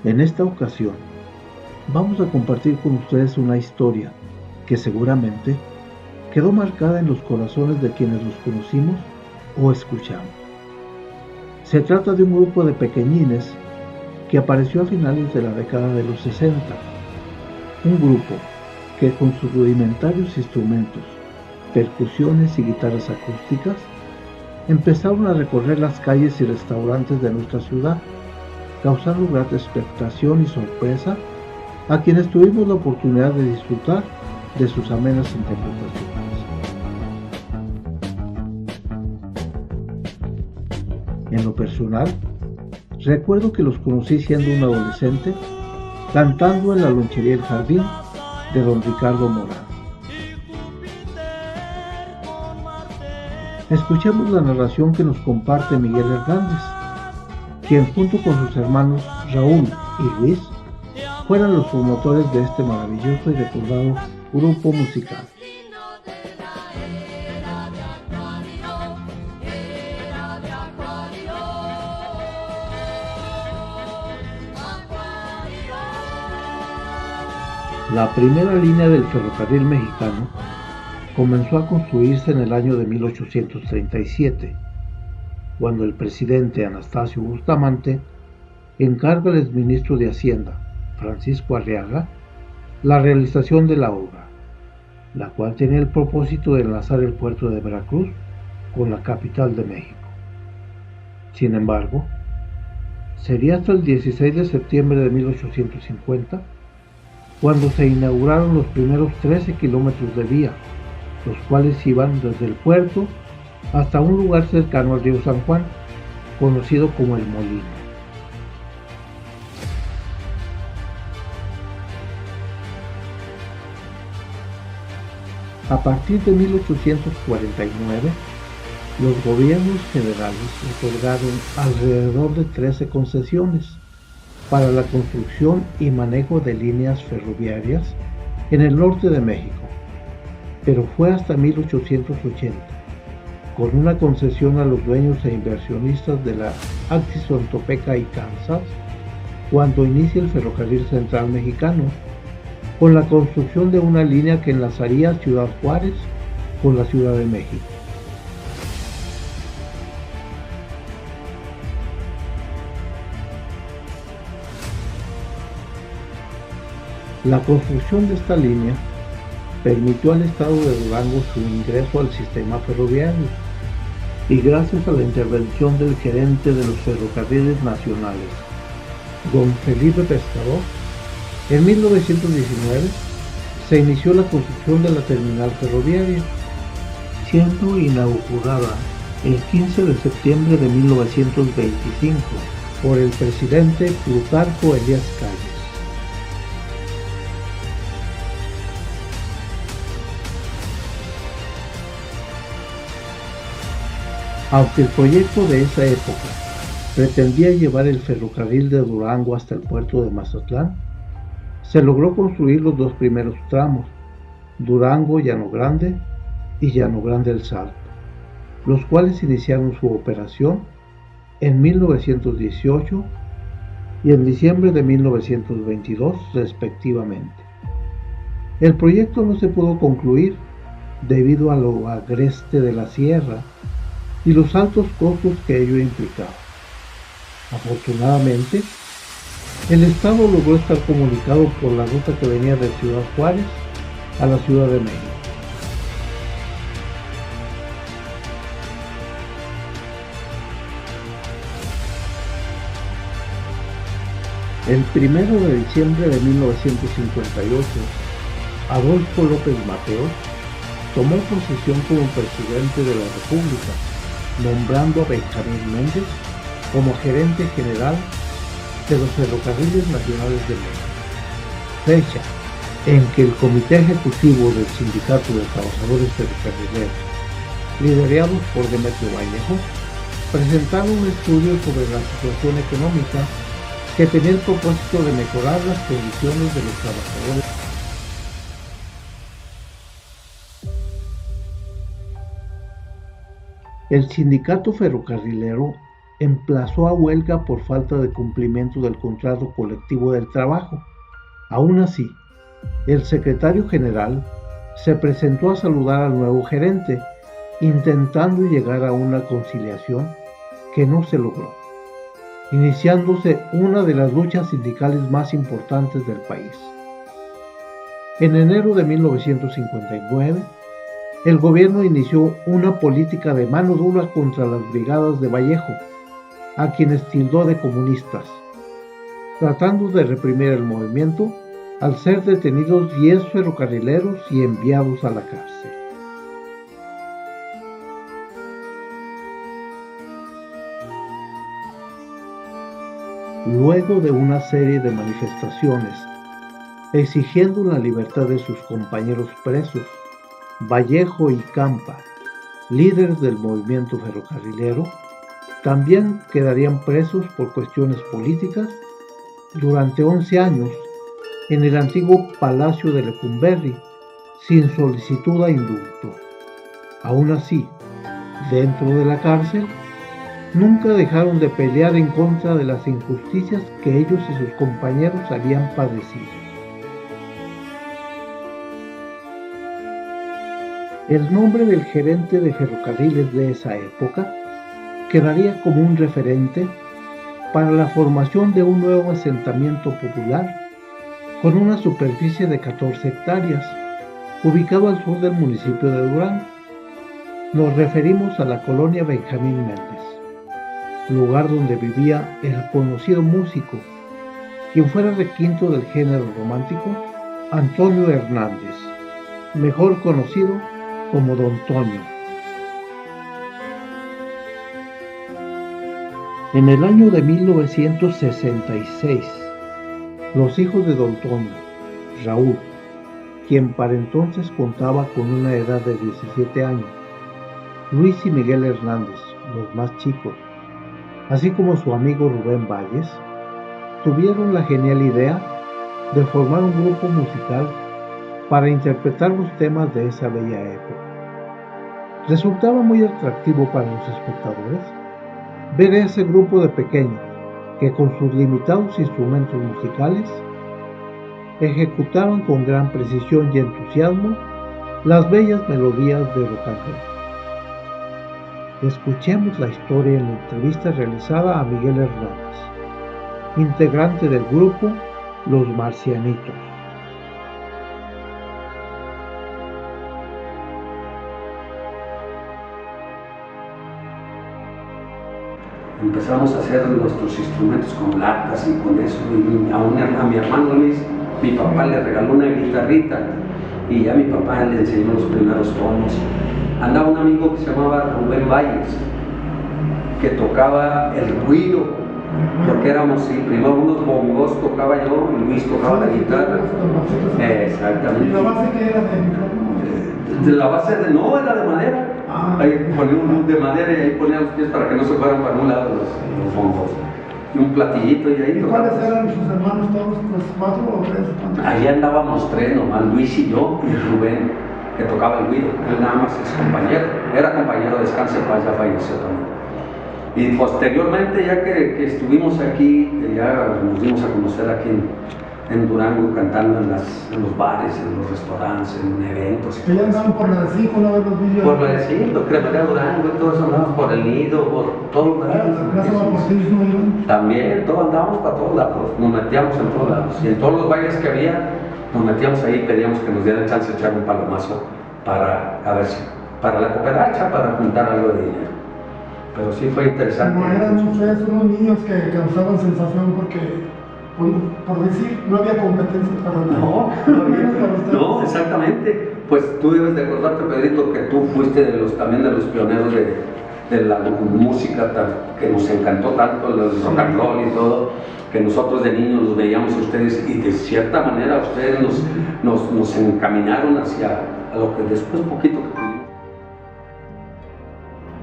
En esta ocasión, vamos a compartir con ustedes una historia que seguramente quedó marcada en los corazones de quienes los conocimos o escuchamos. Se trata de un grupo de pequeñines que apareció a finales de la década de los 60. Un grupo que con sus rudimentarios instrumentos, percusiones y guitarras acústicas, empezaron a recorrer las calles y restaurantes de nuestra ciudad, causando gran expectación y sorpresa a quienes tuvimos la oportunidad de disfrutar de sus amenas interpretaciones. En lo personal, recuerdo que los conocí siendo un adolescente, cantando en la lonchería El Jardín de don Ricardo Morán. Escuchemos la narración que nos comparte Miguel Hernández, quien junto con sus hermanos Raúl y Luis fueron los promotores de este maravilloso y recordado grupo musical. La primera línea del ferrocarril mexicano comenzó a construirse en el año de 1837, cuando el presidente Anastasio Bustamante encarga al exministro de Hacienda, Francisco Arriaga, la realización de la obra, la cual tenía el propósito de enlazar el puerto de Veracruz con la capital de México. Sin embargo, sería hasta el 16 de septiembre de 1850 cuando se inauguraron los primeros 13 kilómetros de vía, los cuales iban desde el puerto hasta un lugar cercano al río San Juan, conocido como El Molino. A partir de 1849, los gobiernos federales otorgaron alrededor de 13 concesiones para la construcción y manejo de líneas ferroviarias en el norte de México, pero fue hasta 1880, con una concesión a los dueños e inversionistas de la Atchison, Topeka y Kansas, cuando inicia el Ferrocarril Central Mexicano, con la construcción de una línea que enlazaría Ciudad Juárez con la Ciudad de México. La construcción de esta línea permitió al estado de Durango su ingreso al sistema ferroviario, y gracias a la intervención del gerente de los ferrocarriles nacionales, don Felipe Pescador, en 1919 se inició la construcción de la terminal ferroviaria, siendo inaugurada el 15 de septiembre de 1925 por el presidente Plutarco Elías Calles. Aunque el proyecto de esa época pretendía llevar el ferrocarril de Durango hasta el puerto de Mazatlán, se logró construir los dos primeros tramos, Durango-Llano Grande y Llano Grande-El Salto, los cuales iniciaron su operación en 1918 y en diciembre de 1922 respectivamente. El proyecto no se pudo concluir debido a lo agreste de la sierra y los altos costos que ello implicaba. Afortunadamente, el estado logró estar comunicado por la ruta que venía de Ciudad Juárez a la Ciudad de México. El 1 de diciembre de 1958, Adolfo López Mateos tomó posesión como presidente de la República, nombrando a Benjamín Méndez como gerente general de los ferrocarriles nacionales de México, fecha en que el Comité Ejecutivo del Sindicato de Trabajadores Ferrocarrileros, liderados por Demetrio Vallejo, presentaron un estudio sobre la situación económica que tenía el propósito de mejorar las condiciones de los trabajadores. El sindicato ferrocarrilero emplazó a huelga por falta de cumplimiento del contrato colectivo del trabajo. Aún así, el secretario general se presentó a saludar al nuevo gerente, intentando llegar a una conciliación que no se logró, iniciándose una de las luchas sindicales más importantes del país. En enero de 1959, el gobierno inició una política de mano dura contra las brigadas de Vallejo, a quienes tildó de comunistas, tratando de reprimir el movimiento al ser detenidos 10 ferrocarrileros y enviados a la cárcel. Luego de una serie de manifestaciones exigiendo la libertad de sus compañeros presos, Vallejo y Campa, líderes del movimiento ferrocarrilero, también quedarían presos por cuestiones políticas durante 11 años en el antiguo Palacio de Lecumberri, sin solicitud a indulto. Aún así, dentro de la cárcel, nunca dejaron de pelear en contra de las injusticias que ellos y sus compañeros habían padecido. El nombre del gerente de ferrocarriles de esa época quedaría como un referente para la formación de un nuevo asentamiento popular con una superficie de 14 hectáreas, ubicado al sur del municipio de Durango. Nos referimos a la colonia Benjamín Méndez, lugar donde vivía el conocido músico, quien fuera requinto del género romántico, Antonio Hernández, mejor conocido como Don Toño. En el año de 1966, los hijos de Don Toño, Raúl, quien para entonces contaba con una edad de 17 años, Luis y Miguel Hernández, los más chicos, así como su amigo Rubén Valles, tuvieron la genial idea de formar un grupo musical para interpretar los temas de esa bella época. Resultaba muy atractivo para los espectadores ver a ese grupo de pequeños que con sus limitados instrumentos musicales ejecutaban con gran precisión y entusiasmo las bellas melodías de rock and roll. Escuchemos la historia en la entrevista realizada a Miguel Hernández, integrante del grupo Los Marcianitos. Empezamos a hacer nuestros instrumentos con latas y con eso, y a mi hermano Luis, mi papá le regaló una guitarrita y ya mi papá le enseñó los primeros tonos. Andaba un amigo que se llamaba Rubén Valles, que tocaba el ruido, porque éramos, primero unos bongos tocaba yo y Luis tocaba la guitarra. Exactamente. ¿Y la base qué era de micrófono? La base no, era de madera. Ahí ponía un de madera y ahí ponía los pies para que no se fueran para un lado los bongos. Y un platillito y ahí. ¿Y cuáles eran sus hermanos todos? ¿Los 4 o 3? Ahí andábamos 3 nomás, Luis y yo y Rubén, que tocaba el guido. Él nada más es compañero, era compañero de Descanse en Paz, ya falleció también. Y posteriormente, ya que estuvimos aquí, ya nos dimos a conocer aquí en Durango, cantando en los bares, en los restaurantes, en eventos. Que ya andaban por la de 5, una vez los vídeos. Por la de 5, Cremería Durango, y todo eso andábamos por el Nido, por todo. También, todos andábamos para todos lados, nos metíamos en todos lados. Y en todos los bailes que había, nos metíamos ahí y pedíamos que nos dieran chance de echar un palomazo para, a ver si, para la cooperacha, para juntar algo de dinero. Pero sí fue interesante. No eran ustedes unos niños que causaban sensación porque, por decir, no había competencia para nada. No, exactamente. Pues tú debes de acordarte, Pedrito, que tú fuiste también de los pioneros de la música que nos encantó tanto, el rock and roll y todo, que nosotros de niños los veíamos a ustedes y de cierta manera ustedes nos encaminaron hacia lo que después poquito que tuvimos.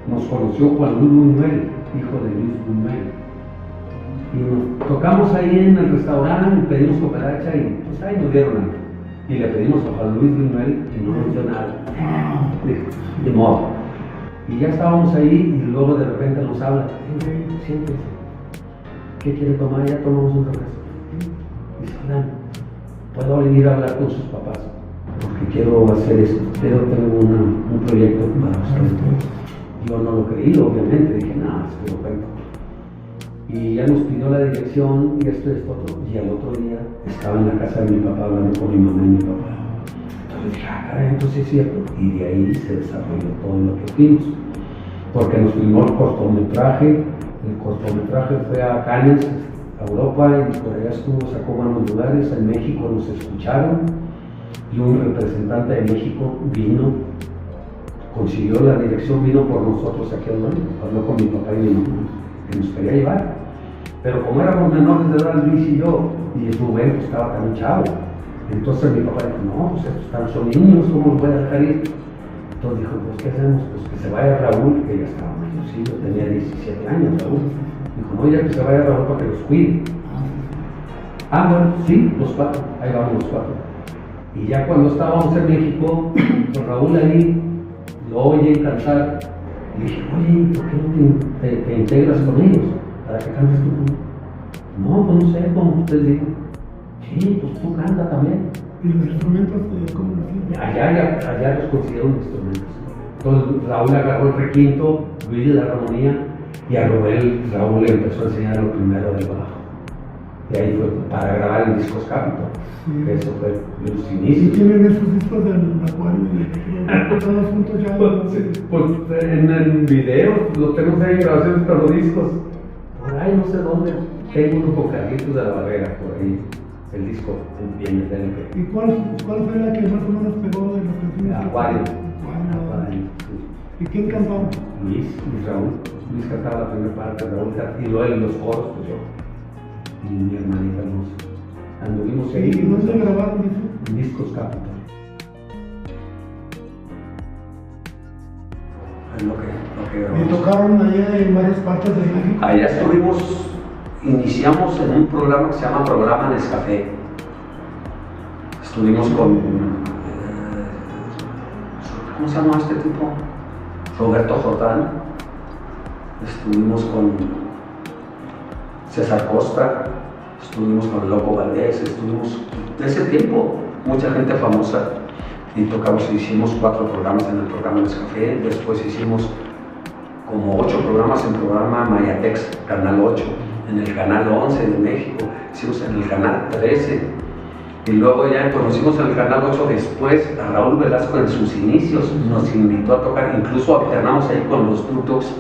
Nos conoció Juan Luis Buñuel, hijo de Luis Buñuel. Y nos tocamos ahí en el restaurante, pedimos cooperacha y pues ahí nos dieron algo. Y le pedimos a Juan Luis Buñuel y no nos dio nada. De modo. Y ya estábamos ahí y luego de repente nos habla, siéntese, ¿qué quiere tomar? Ya tomamos un refresco. Dice, Alan, ¿puedo ir a hablar con sus papás? Porque quiero hacer esto, pero tengo un proyecto para usted. Yo no lo creí, obviamente, dije, nada, es perfecto. Y ya nos pidió la dirección y esto, otro. Y al otro día estaba en la casa de mi papá hablando con mi mamá y mi papá. Entonces dije, caray, entonces es cierto. Y de ahí se desarrolló todo lo que fuimos. Porque nos filmó el cortometraje. El cortometraje fue a Cannes, a Europa, y por allá estuvo, sacó buenos lugares. En México nos escucharon. Y un representante de México vino, consiguió la dirección, vino por nosotros aquí al México. Habló con mi papá y mi mamá, que nos quería llevar. Pero como éramos menores de edad, Luis y yo, y Rubén pues, estaba también chavo, entonces mi papá dijo, no, pues estos son niños, ¿cómo los voy a dejar ir? Entonces dijo, pues ¿qué hacemos? Pues que se vaya Raúl, que ya estaba mayor, sí, yo tenía 17 años, Raúl. Dijo, no, ya que se vaya Raúl para que los cuide. Bueno, sí, los cuatro, ahí vamos los cuatro. Y ya cuando estábamos en México, con Raúl ahí, lo oye cantar, y dije, oye, ¿por qué no te integras con ellos? ¿Para que cantes tú? No, pues no sé, como ustedes digan. Sí, pues tú canta también. ¿Y los instrumentos cómo lo hacían? Allá los consiguieron instrumentos. Entonces Raúl agarró el requinto, Luis la armonía, y a Raúl le empezó a enseñar lo primero del bajo. Y ahí fue para grabar en Discos Capitol. Sí. Eso fue los inicios. ¿Y tienen esos discos del acuario y todos juntos ya? Pues en videos, los tenemos ahí en grabaciones para los discos. Por ahí no sé dónde, tengo unos bocaditos de la Barrera, por ahí, el disco viene del LP. ¿Y cuál fue la que más o menos pegó de las canciones? Acuario. ¿Y quién cantaba? Luis y Raúl. Luis cantaba la primera parte, Raúl y luego en los coros, pues yo. Y mi hermanita nos anduvimos ahí. ¿Y dónde grabaron eso? En Discos Capitol. Es lo que grabamos. ¿Y tocaron allá en varias partes de México? Allá estuvimos, iniciamos en un programa que se llama Programa Nescafé. Estuvimos con, ¿cómo se llama este tipo? Roberto Jordán. Estuvimos con César Costa, estuvimos con Loco Valdés, estuvimos de ese tiempo, mucha gente famosa. Y tocamos, hicimos 4 programas en el programa Nescafé, después hicimos como 8 programas en el programa Mayatex, Canal 8, en el Canal 11 de México, hicimos en el Canal 13, y luego ya conocimos en el Canal 8 después a Raúl Velasco en sus inicios, nos invitó a tocar, incluso alternamos ahí con los Dux,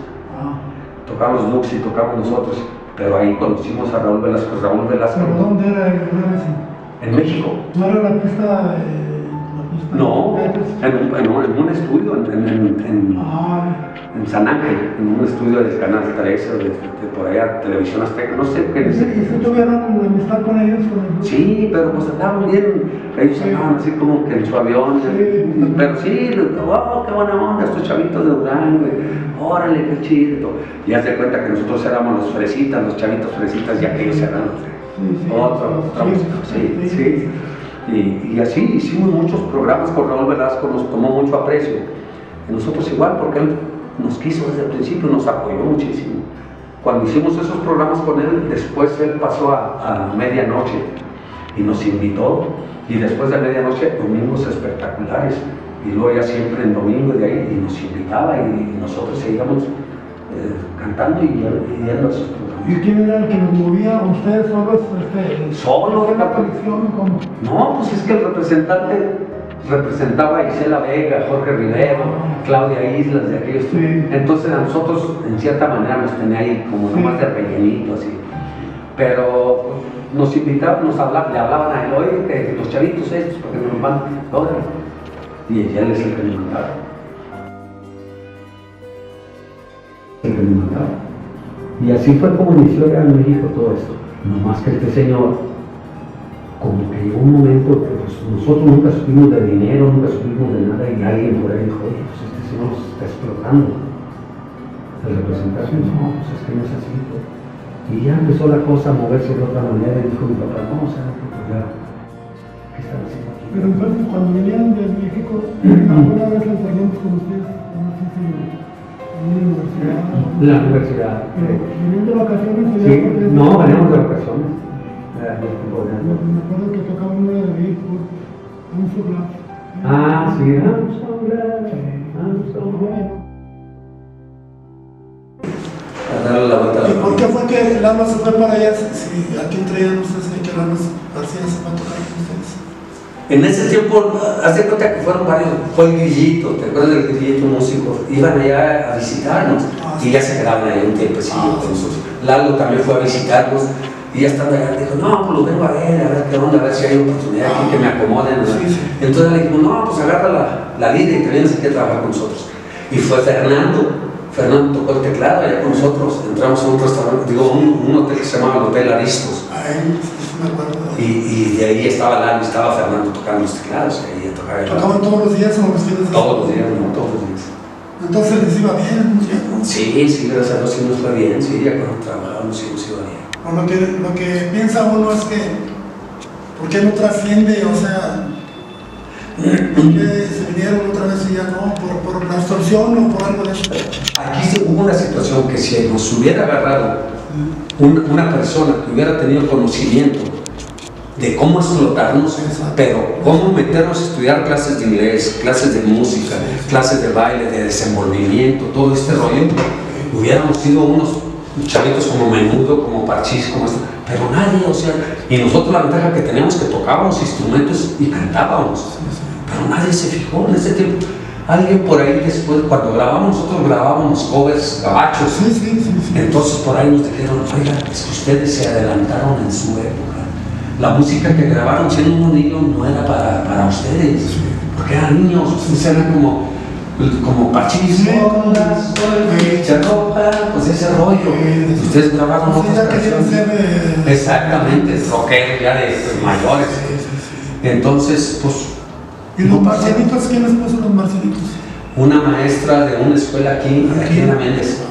tocamos Dux y tocamos nosotros, pero ahí conocimos a Raúl Velasco. ¿Pero dónde era ese? En México. ¿No era la pista? No, en un estudio en San Ángel, en un estudio del Canal 13 o de por allá, Televisión Azteca, no sé qué. ¿Y si tuvieron amistad con ellos? Sí, pero pues andaban bien, ellos andaban así como que en su avión, sí. Pero sí, oh, qué buena onda, estos chavitos de Durango, órale, qué chido. Y haz de cuenta que nosotros éramos los fresitas, los chavitos fresitas, y aquellos eran otra música, sí. Y así hicimos muchos programas con Raúl Velasco, nos tomó mucho aprecio. Y nosotros igual, porque él nos quiso desde el principio, nos apoyó muchísimo. Cuando hicimos esos programas con él, después él pasó a medianoche y nos invitó. Y después de medianoche, domingos espectaculares. Y luego ya siempre en domingo de ahí, y nos invitaba y nosotros seguíamos cantando y yendo a sus programas. ¿Y quién era el que nos movía? ¿Ustedes solos? ¿Solo? ¿La colección? ¿Cómo? No, pues es que el representante representaba a Isela Vega, Jorge Rivero, Claudia Islas, de aquellos. Sí. Entonces a nosotros, en cierta manera, nos tenía ahí como nomás de rellenito, así. Pero nos invitaban, le hablaban a él, oye, que los chavitos estos, porque nos van, órale. Y ella es el que me mandaba. Y así fue como inició ya en México todo esto. No más que este señor, como que llegó un momento que pues, nosotros nunca supimos de dinero, nunca supimos de nada, y alguien por ahí dijo, oye, pues este señor nos está explotando. El representante, no, pues es que no es así. Pues. Y ya empezó la cosa a moverse de otra manera, y dijo mi papá, no, o sea, pues ya, ¿qué están haciendo aquí? Pero entonces, cuando venían de México, ¿alguna vez les enseñamos con ustedes? No sé si La universidad. ¿Venían de vacaciones? Sí, no, veníamos de vacaciones. Me acuerdo que tocaban una de David por un sublas. Ah, sí, I'm so glad. A darle la vuelta a la ¿Y por qué fue que Lama se fue para allá? Si aquí traían ustedes que Lama García se va a tocar con ustedes. En ese tiempo, haz de cuenta que fueron varios, fue el Grillito, ¿te acuerdas del Grillito músico? Iban allá a visitarnos y ya se quedaban ahí un tiempecillo con nosotros. Lalo también fue a visitarnos y ya estando allá dijo, no, pues lo vengo a ver qué onda, a ver si hay oportunidad aquí que me acomoden. Sí. Entonces le dijimos, no, pues agarra la vida y te vienes aquí a trabajar con nosotros. Y fue Fernando tocó el teclado allá con nosotros, entramos a un restaurante, un hotel que se llamaba el Hotel Aristos. Me acuerdo. Y de ahí estaba Lalo y estaba Fernando tocando los teclados. Ahí tocaba ¿Tocaban todos los días o los fines de semana? Todos los días, no, todos los días. Entonces les iba bien, ¿no? Sí, gracias a Dios sí nos fue bien, sí, ya cuando trabajábamos sí nos iba bien. O lo que piensa uno es que, ¿por qué no trasciende? O sea, ¿por qué se vinieron otra vez y ya no? ¿Por la extorsión o por algo de eso? Aquí hubo una situación que si nos hubiera agarrado una persona que hubiera tenido conocimiento de cómo explotarnos, pero cómo meternos a estudiar clases de inglés, clases de música, clases de baile, de desenvolvimiento, todo este rollo, hubiéramos sido unos chavitos como Menudo, como Parchís, como esto, pero nadie, o sea, y nosotros la ventaja que teníamos que tocábamos instrumentos y cantábamos, pero nadie se fijó en ese tiempo. Alguien por ahí después, cuando nosotros grabábamos covers gabachos, entonces por ahí nos dijeron, oiga, es que ustedes se adelantaron en su época. La música que grabaron siendo unos niños no era para ustedes, porque eran niños, ustedes eran como Parchís, pues ese rollo. Ustedes grabaron otras canciones. Exactamente, rockeros ya de mayores. Entonces, pues. ¿Y los marcianitos? ¿Quiénes puso los marcianitos? Una maestra de una escuela aquí en la Méndez.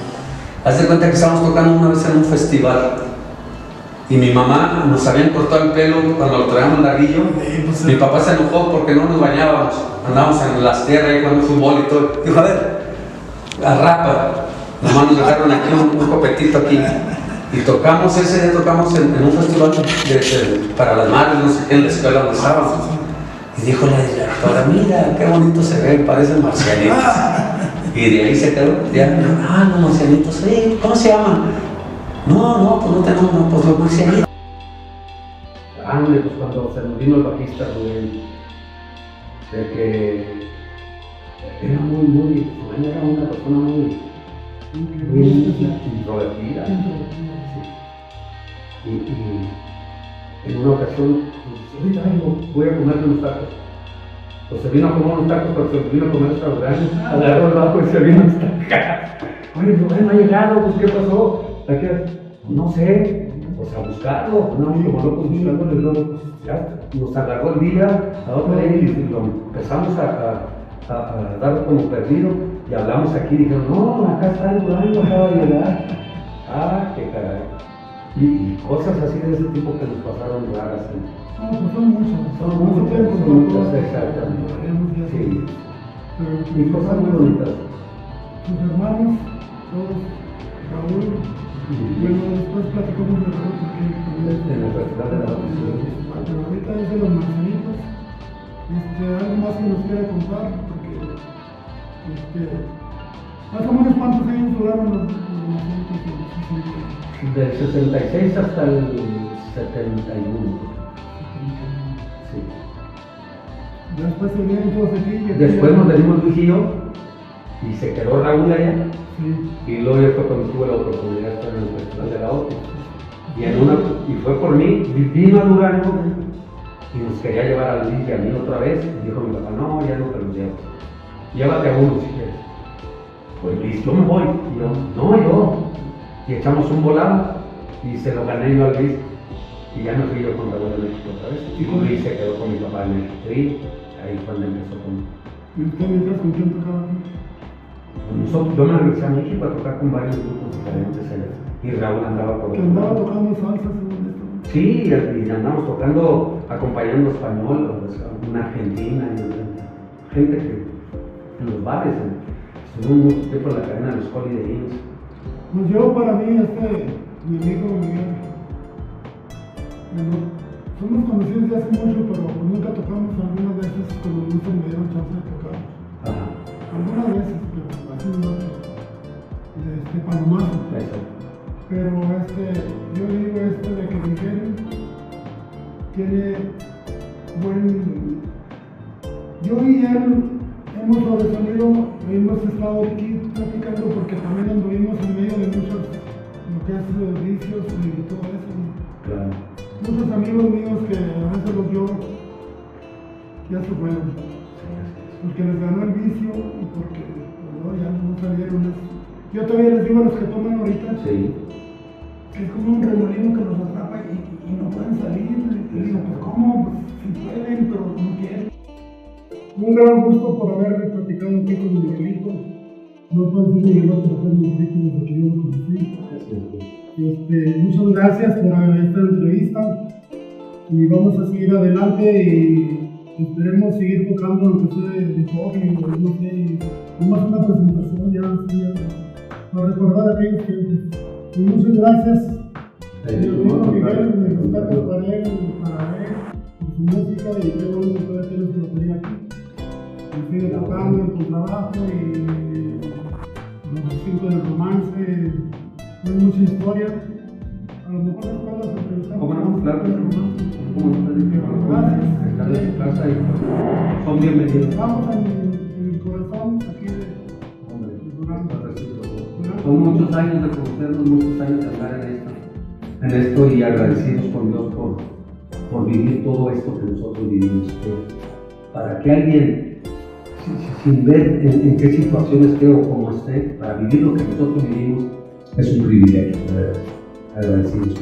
Haz de cuenta que estábamos tocando una vez en un festival y mi mamá nos habían cortado el pelo cuando lo traíamos larguillo. Mi papá se enojó porque no nos bañábamos, andábamos en las tierras ahí jugando fútbol y todo. Dijo, a ver, la rapa. Nomás nos dejaron aquí un copetito aquí. Y tocamos, ese día tocamos en un festival para las madres, no sé qué, en la escuela donde estábamos. Y dijo la directora, mira, qué bonito se ve, parecen marcianitos. Y de ahí se quedó, ya, los marcianitos, sí, ¿cómo se llaman? No, pues no tenemos, no, pues los marcianitos. Pues cuando se nos vino el bajista, Rubén, de que era muy, era una persona muy introvertida. Y en una ocasión, ahorita voy a comer unos tacos. Pues se vino a comer unos tacos, pero se vino a comer extraordinario. Agarró el bajo y se vino a estar. Oye, Rubén no ha llegado, pues ¿qué pasó? No sé, pues a buscarlo. No, como locos buscándole, luego ya nos agarró el día, a otra ley y lo empezamos a dar como perdido. Y hablamos aquí y dijeron, no, acá está el Durango, acaba de llegar. Ah, qué caray. Y cosas así de ese tipo que nos pasaron raras. No, pues son muchas, exactamente. Sí. Y cosas muy bonitas. Sus hermanos, todos, Raúl, bueno, después platicamos de Raúl porque en el festival de la pero ahorita es de los marcianitos. Algo más que nos quiera contar, porque más o menos cuántos años duraron los marcianitos. Del 66 hasta el 71. Sí. Después se vinieron todos aquí. Después nos venimos Luis y yo, y se quedó Raúl allá. Sí. Y luego ya fue cuando tuve la oportunidad de estar en el Festival de la OTI. Y fue por mí, vino a Durango y nos quería llevar a Luis y a mí otra vez. Y dijo mi papá, no, ya no te los llevo. Llévate a uno si quieres. Pues Luis, yo me voy. Y yo, no, yo. Y echamos un volado y se lo gané yo a Luis. Y ya me fui yo con Raúl de México otra vez. Y Luis se quedó con mi papá en México. Sí, ahí fue donde empezó con. ¿Y usted mientras con quién tocaba aquí? Yo me regresé a México a tocar con varios grupos diferentes allá. Y Raúl andaba por que andaba tocando salsa según esto. Sí, y andamos tocando, acompañando español, una argentina, y gente que en los bares, estuvimos mucho tiempo en la cadena de los Holiday Inns. Pues yo, para mí, mi amigo Miguel, somos conocidos de hace mucho, pero pues nunca tocamos algunas veces, como nunca me dieron chance de tocar. Algunas veces, pero así no de palomazo. Pero yo digo de que Miguel tiene yo y él hemos sobresalido, hemos estado aquí platicando porque también anduvimos en medio de muchos, lo que es vicios y todo eso. Claro. Muchos amigos míos que a veces los lloro, ya se fueron. Porque les ganó el vicio y porque ya no salieron. Yo todavía les digo a los que toman ahorita que es como un remolino que los atrapa y no pueden salir. Y digo, pues ¿cómo? Pues si pueden, pero no quieren. Un gran gusto por haber platicado aquí con Miguelito. No puedo decir Miguelito por ser mi víctima porque yo lo conocí. Muchas gracias por esta entrevista y vamos a seguir adelante y esperemos seguir tocando aunque sea de hobby o no sé, vamos a una presentación para recordar aquellos tiempos. Y muchas gracias. Miguel, me respeto para él, por su música y qué bueno que todavía tiene su batería aquí. Y sigue tocando en tu trabajo y los 5 del romance. Hay mucha historia. A lo mejor después las entrevistamos. ¿Cómo no? Claro que sí. Gracias. Están en su casa y son bienvenidos. Estamos en el corazón aquí de Durango. Son muchos años de conocernos, muchos años de andar en esto y agradecidos con Dios por vivir todo esto que nosotros vivimos. Para que alguien, sin ver en qué situación esté o cómo esté, para vivir lo que nosotros vivimos, es un privilegio, de verdad. Agradecidos.